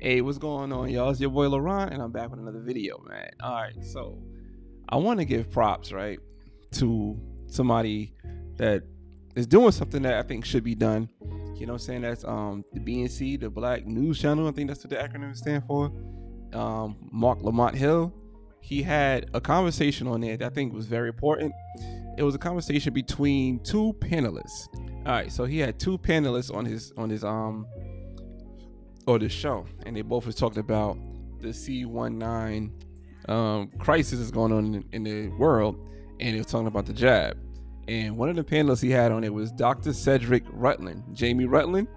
Hey, what's going on, y'all? It's your boy LaRon, and I'm back with another video, man. All right, so I want to give props, right, to somebody that is doing something that I think should be done. You know what I'm saying? That's the BNC, the Black News Channel. I think that's what the acronym stands for. Marc Lamont Hill. He had a conversation on there that I think was very important. It was a conversation between two panelists. All right, so he had two panelists on his or the show, and they both was talking about the C19 crisis that's going on in the world, and they was talking about the jab. And one of the panelists he had on it was Dr. Cedric Rutland, Jamie Rutland,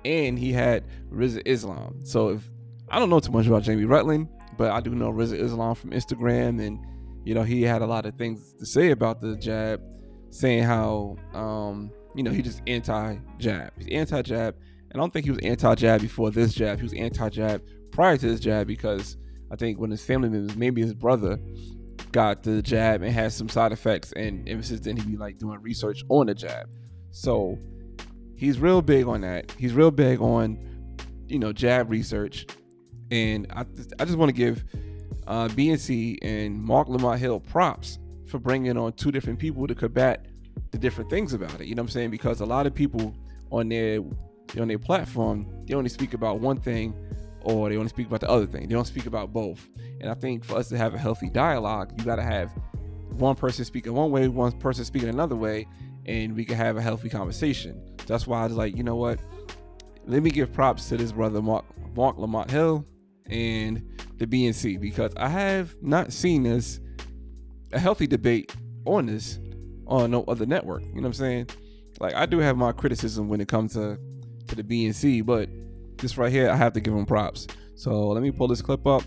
and he had Rizza Islam. So if I don't know too much about Jamie Rutland, but I do know Rizza Islam from Instagram, and he had a lot of things to say about the jab, saying how he just anti-jab. He's anti-jab. I don't think he was anti-jab before this jab. He was anti-jab prior to this jab because I think when his family members, maybe his brother, got the jab and had some side effects, and ever since then he'd be like doing research on the jab. So he's real big on that. He's real big on jab research, and I just want to give BNC and Marc Lamont Hill props for bringing on two different people to combat the different things about it. You know what I'm saying? Because a lot of people on their platform, they only speak about one thing, or they only speak about the other thing. They don't speak about both. And I think for us to have a healthy dialogue, you got to have one person speaking one way, one person speaking another way, and we can have a healthy conversation. That's why I was like, you know what? Let me give props to this brother, Marc Lamont Hill, and the BNC, because I have not seen a healthy debate on this on no other network. You know what I'm saying? Like, I do have my criticism when it comes to the BNC, but this right here, I have to give them props. So let me pull this clip up,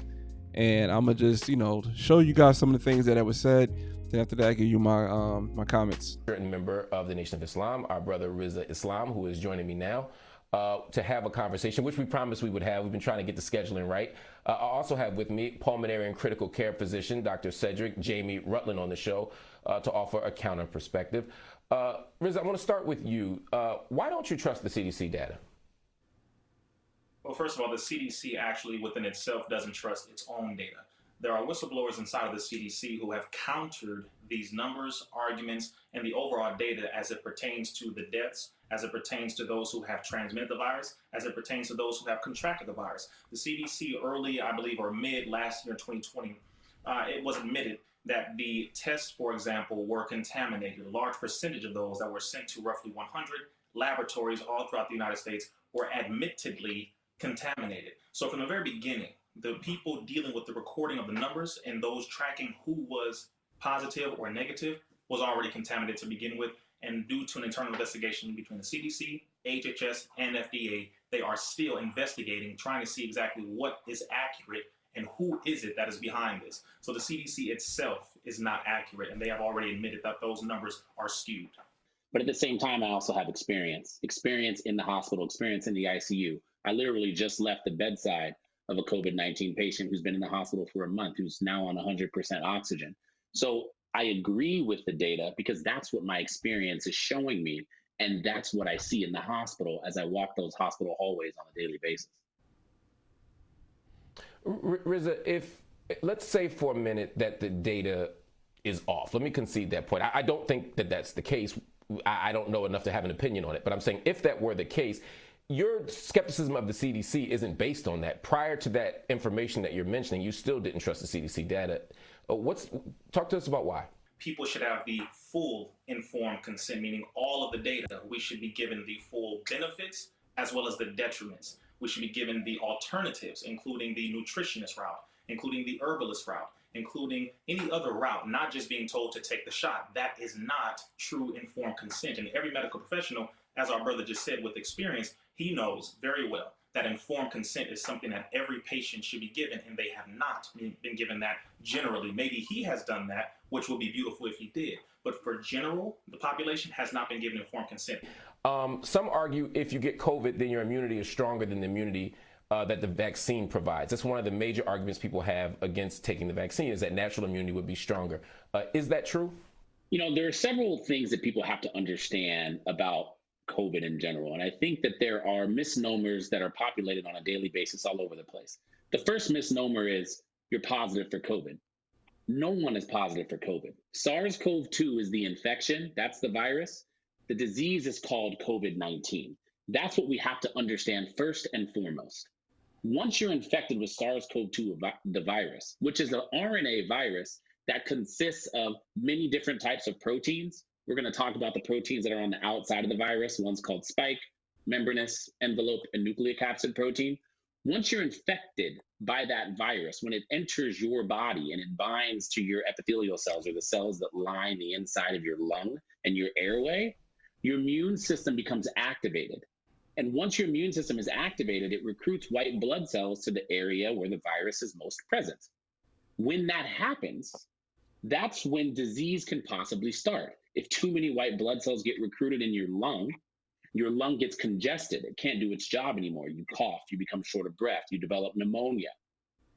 and I'm gonna just show you guys some of the things that was said. Then after that, I give you my my comments. Certain member of the Nation of Islam, our brother Rizza Islam, who is joining me now to have a conversation, which we promised we would have. We've been trying to get the scheduling right. I also have with me pulmonary and critical care physician Dr. Cedric Jamie Rutland on the show to offer a counter perspective. Rizza, I want to start with you. Why don't you trust the CDC data? Well, first of all, the CDC actually within itself doesn't trust its own data. There are whistleblowers inside of the CDC who have countered these numbers, arguments, and the overall data as it pertains to the deaths, as it pertains to those who have transmitted the virus, as it pertains to those who have contracted the virus. The CDC early, I believe, or mid last year, 2020, it was admitted that the tests, for example, were contaminated. A large percentage of those that were sent to roughly 100 laboratories all throughout the United States were admittedly contaminated. So from the very beginning, the people dealing with the recording of the numbers and those tracking who was positive or negative was already contaminated to begin with. And due to an internal investigation between the CDC, HHS, and FDA, they are still investigating, trying to see exactly what is accurate and who is it that is behind this. So the CDC itself is not accurate, and they have already admitted that those numbers are skewed. But at the same time, I also have experience in the hospital, experience in the ICU. I literally just left the bedside of a COVID-19 patient who's been in the hospital for a month, who's now on 100% oxygen. So I agree with the data because that's what my experience is showing me. And that's what I see in the hospital as I walk those hospital hallways on a daily basis. Rizza, if let's say for a minute that the data is off, let me concede that point. I don't think that that's the case. I don't know enough to have an opinion on it, but I'm saying if that were the case, your skepticism of the CDC isn't based on that. Prior to that information that you're mentioning, you still didn't trust the CDC data. Talk to us about why. People should have the full informed consent, meaning all of the data. We should be given the full benefits as well as the detriments. We should be given the alternatives, including the nutritionist route, including the herbalist route, including any other route, not just being told to take the shot. That is not true informed consent. And every medical professional, as our brother just said with experience, he knows very well that informed consent is something that every patient should be given, and they have not been given that generally. Maybe he has done that, which would be beautiful if he did. But for general, the population has not been given informed consent. Some argue if you get COVID, then your immunity is stronger than the immunity that the vaccine provides. That's one of the major arguments people have against taking the vaccine, is that natural immunity would be stronger. Is that true? There are several things that people have to understand about COVID in general. And I think that there are misnomers that are populated on a daily basis all over the place. The first misnomer is you're positive for COVID. No one is positive for COVID. SARS-CoV-2 is the infection, that's the virus. The disease is called COVID-19. That's what we have to understand first and foremost. Once you're infected with SARS-CoV-2, the virus, which is an RNA virus that consists of many different types of proteins. We're going to talk about the proteins that are on the outside of the virus. One's called spike, membranous, envelope, and nucleocapsid protein. Once you're infected by that virus, when it enters your body and it binds to your epithelial cells, or the cells that line the inside of your lung and your airway, your immune system becomes activated. And once your immune system is activated, it recruits white blood cells to the area where the virus is most present. When that happens, that's when disease can possibly start. If too many white blood cells get recruited in your lung gets congested. It can't do its job anymore. You cough, you become short of breath, you develop pneumonia.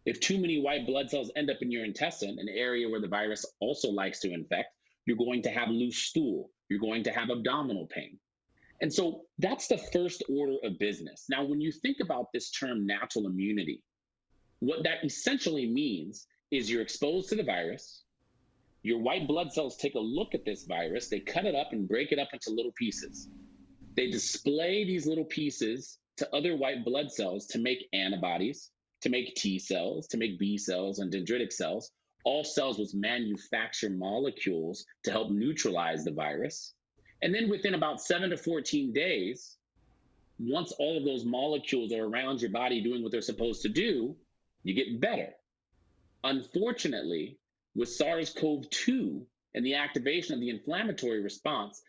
If too many white blood cells end up in your intestine, an area where the virus also likes to infect, you're going to have loose stool. You're going to have abdominal pain. And so that's the first order of business. Now, when you think about this term natural immunity, what that essentially means is you're exposed to the virus. Your white blood cells take a look at this virus. They cut it up and break it up into little pieces. They display these little pieces to other white blood cells to make antibodies, to make T cells, to make B cells and dendritic cells, all cells which manufacture molecules to help neutralize the virus. And then within about 7 to 14 days, once all of those molecules are around your body doing what they're supposed to do, you get better. Unfortunately, with SARS-CoV-2 and the activation of the inflammatory response,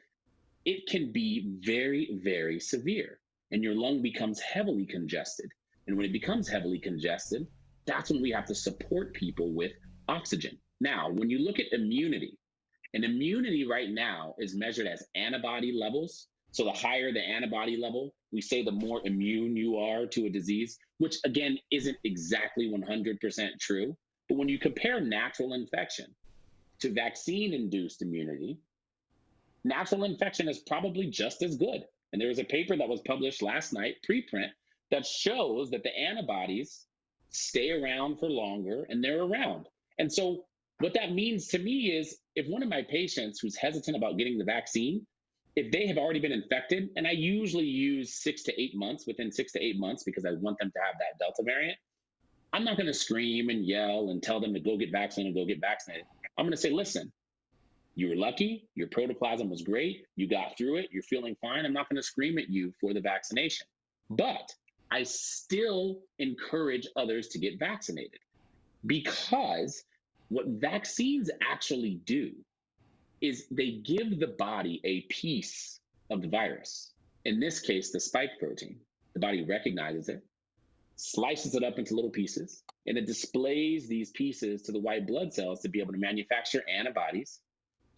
it can be very, very severe, and your lung becomes heavily congested. And when it becomes heavily congested, that's when we have to support people with oxygen. Now, when you look at immunity, and immunity right now is measured as antibody levels. So the higher the antibody level, we say the more immune you are to a disease, which again, isn't exactly 100% true. But when you compare natural infection to vaccine-induced immunity, natural infection is probably just as good. And there was a paper that was published last night, preprint, that shows that the antibodies stay around for longer and they're around. And so what that means to me is if one of my patients who's hesitant about getting the vaccine, if they have already been infected, and I usually use 6 to 8 months, within 6 to 8 months, because I want them to have that Delta variant, I'm not going to scream and yell and tell them to go get vaccinated and go get vaccinated. I'm going to say, listen, you were lucky, your protoplasm was great, you got through it, you're feeling fine. I'm not going to scream at you for the vaccination. But I still encourage others to get vaccinated, because what vaccines actually do is they give the body a piece of the virus. In this case, the spike protein. The body recognizes it, slices it up into little pieces, and it displays these pieces to the white blood cells to be able to manufacture antibodies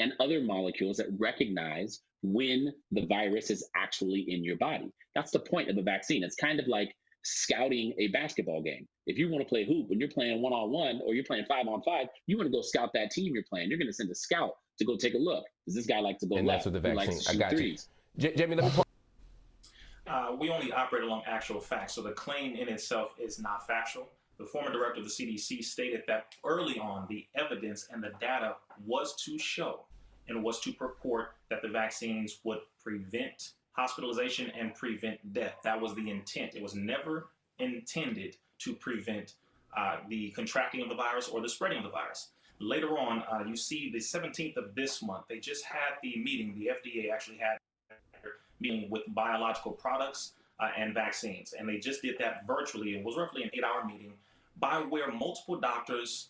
and other molecules that recognize when the virus is actually in your body. That's the point of a vaccine. It's kind of like scouting a basketball game. If you want to play hoop, when you're playing 1-on-1 or you're playing 5-on-5, you want to go scout that team you're playing. You're going to send a scout to go take a look. Does this guy like to go and left? That's what the vaccine. Likes to shoot I got threes. you. Jamie, let me talk. We only operate along actual facts, so the claim in itself is not factual. The former director of the CDC stated that early on, the evidence and the data was to show and was to purport that the vaccines would prevent hospitalization and prevent death. That was the intent. It was never intended to prevent the contracting of the virus or the spreading of the virus. Later on, you see the 17th of this month, they just had the meeting. The FDA actually had a meeting with biological products and vaccines. And they just did that virtually. It was roughly an 8-hour meeting by where multiple doctors,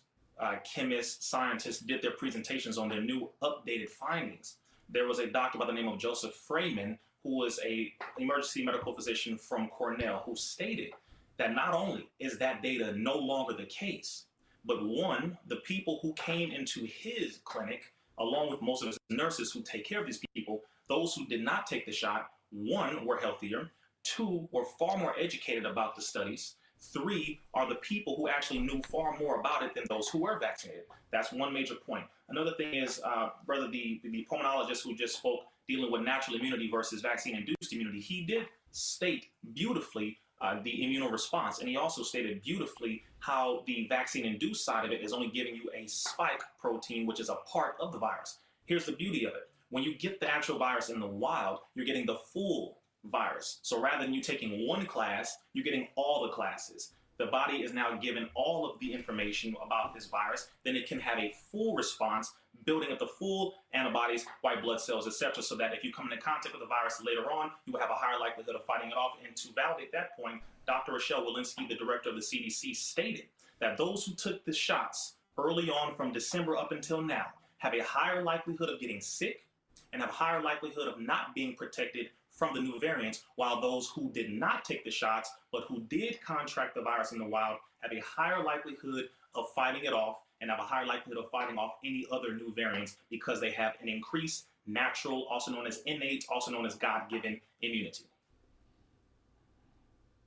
chemists, scientists did their presentations on their new updated findings. There was a doctor by the name of Joseph Freeman, who was an emergency medical physician from Cornell, who stated that not only is that data no longer the case, but one, the people who came into his clinic, along with most of his nurses who take care of these people, those who did not take the shot, one, were healthier, two, were far more educated about the studies, three, are the people who actually knew far more about it than those who were vaccinated. That's one major point. Another thing is, brother, the pulmonologist who just spoke dealing with natural immunity versus vaccine-induced immunity, he did state beautifully the immunoresponse. And he also stated beautifully how the vaccine-induced side of it is only giving you a spike protein, which is a part of the virus. Here's the beauty of it. When you get the actual virus in the wild, you're getting the full virus. So rather than you taking one class, you're getting all the classes. The body is now given all of the information about this virus. Then it can have a full response, building up the full antibodies, white blood cells, etc., so that if you come into contact with the virus later on, you will have a higher likelihood of fighting it off. And to validate that point, Dr. Rochelle Walensky, the director of the CDC, stated that those who took the shots early on from December up until now have a higher likelihood of getting sick and have a higher likelihood of not being protected from the new variants, while those who did not take the shots but who did contract the virus in the wild have a higher likelihood of fighting it off and have a higher likelihood of fighting off any other new variants because they have an increased natural, also known as innate, also known as God-given immunity.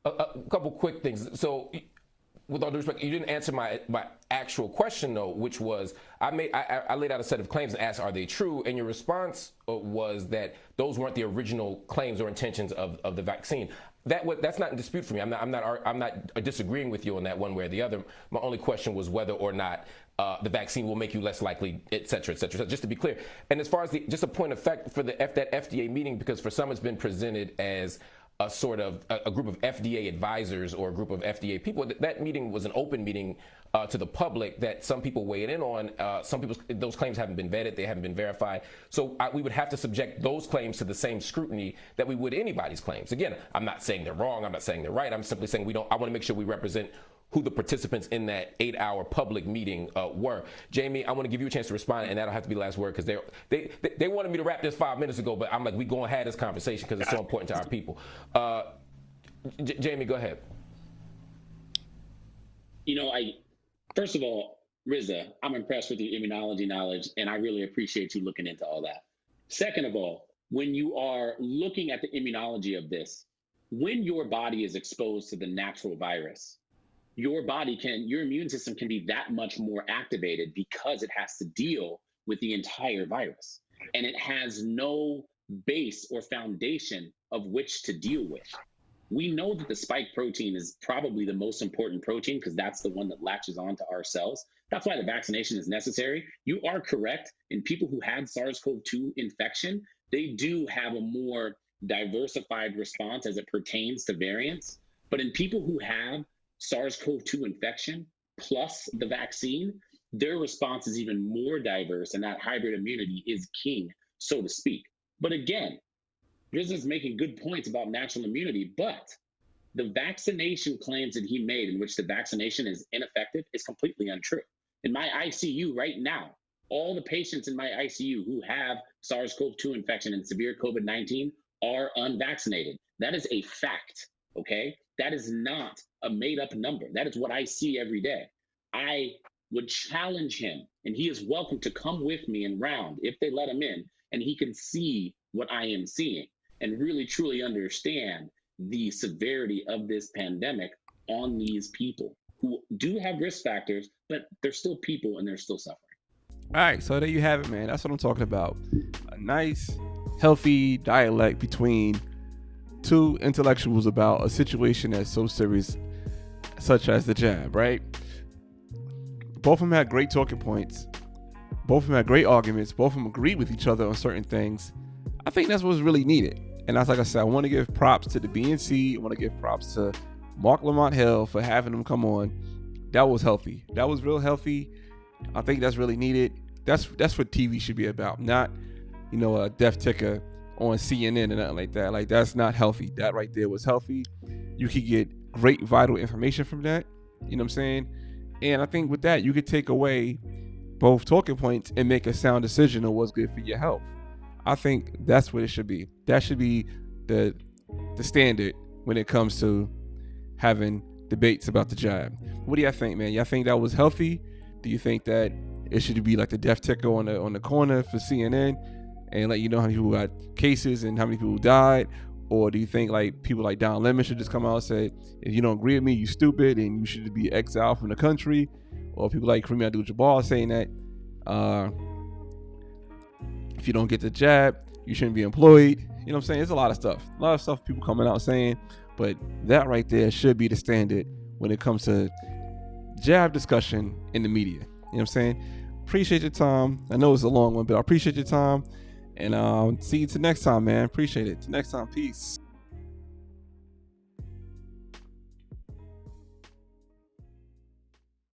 A couple quick things. So, with all due respect, you didn't answer my actual question though, which was I laid out a set of claims and asked, are they true? And your response was that those weren't the original claims or intentions of the vaccine. That's not in dispute for me. I'm not disagreeing with you on that one way or the other. My only question was whether or not the vaccine will make you less likely, et cetera, et cetera. So just to be clear. And as far as just a point of fact for that FDA meeting, because for some it's been presented as a sort of a group of FDA advisors or a group of FDA people. That meeting was an open meeting to the public that some people weighed in on. Some people, those claims haven't been vetted, they haven't been verified. So we would have to subject those claims to the same scrutiny that we would anybody's claims. Again, I'm not saying they're wrong, I'm not saying they're right. I'm simply saying I want to make sure we represent who the participants in that 8-hour public meeting were. Jamie, I want to give you a chance to respond, and that'll have to be the last word because they wanted me to wrap this 5 minutes ago, but I'm like, we going to have this conversation because it's so important to our people. Jamie, go ahead. First of all, Rizza, I'm impressed with your immunology knowledge, and I really appreciate you looking into all that. Second of all, when you are looking at the immunology of this, when your body is exposed to the natural virus, your immune system can be that much more activated because it has to deal with the entire virus. And it has no base or foundation of which to deal with. We know that the spike protein is probably the most important protein because that's the one that latches onto our cells. That's why the vaccination is necessary. You are correct. In people who had SARS-CoV-2 infection, they do have a more diversified response as it pertains to variants. But in people who have SARS-CoV-2 infection plus the vaccine, their response is even more diverse, and that hybrid immunity is king, so to speak. But again, Rizza's making good points about natural immunity, but the vaccination claims that he made in which the vaccination is ineffective is completely untrue. In my ICU right now, all the patients in my ICU who have SARS-CoV-2 infection and severe COVID-19 are unvaccinated. That is a fact, okay? That is not a made-up number. That is what I see every day. I would challenge him, and he is welcome to come with me and round if they let him in, and he can see what I am seeing and really truly understand the severity of this pandemic on these people who do have risk factors, but they're still people and they're still suffering. All right, so there you have it, man. That's what I'm talking about. A nice, healthy dialect between two intellectuals about a situation that's so serious, such as the jab, right? Both of them had great talking points. Both of them had great arguments. Both of them agreed with each other on certain things. I think that's what's really needed. And that's like I said, I want to give props to the BNC. I want to give props to Marc Lamont Hill for having them come on. That was healthy. That was real healthy. I think that's really needed. That's what TV should be about, not, a death ticker on CNN or nothing like that. Like, that's not healthy. That right there was healthy. You could get great vital information from that. You know what I'm saying? And I think with that, you could take away both talking points and make a sound decision on what's good for your health. I think that's what it should be. That should be the standard when it comes to having debates about the jab. What do y'all think, man? Y'all think that was healthy? Do you think that it should be like the death ticker on the corner for CNN and let you know how many people got cases and how many people died? Or do you think like people like Don Lemon should just come out and say, if you don't agree with me, you stupid and you should be exiled from the country? Or people like Kareem Abdul-Jabbar saying that if you don't get the jab, you shouldn't be employed. You know what I'm saying? There's a lot of stuff people coming out saying, but that right there should be the standard when it comes to jab discussion in the media. You know what I'm saying? Appreciate your time. I know it's a long one, but I appreciate your time. And see you till next time, man. Appreciate it. Till next time. Peace.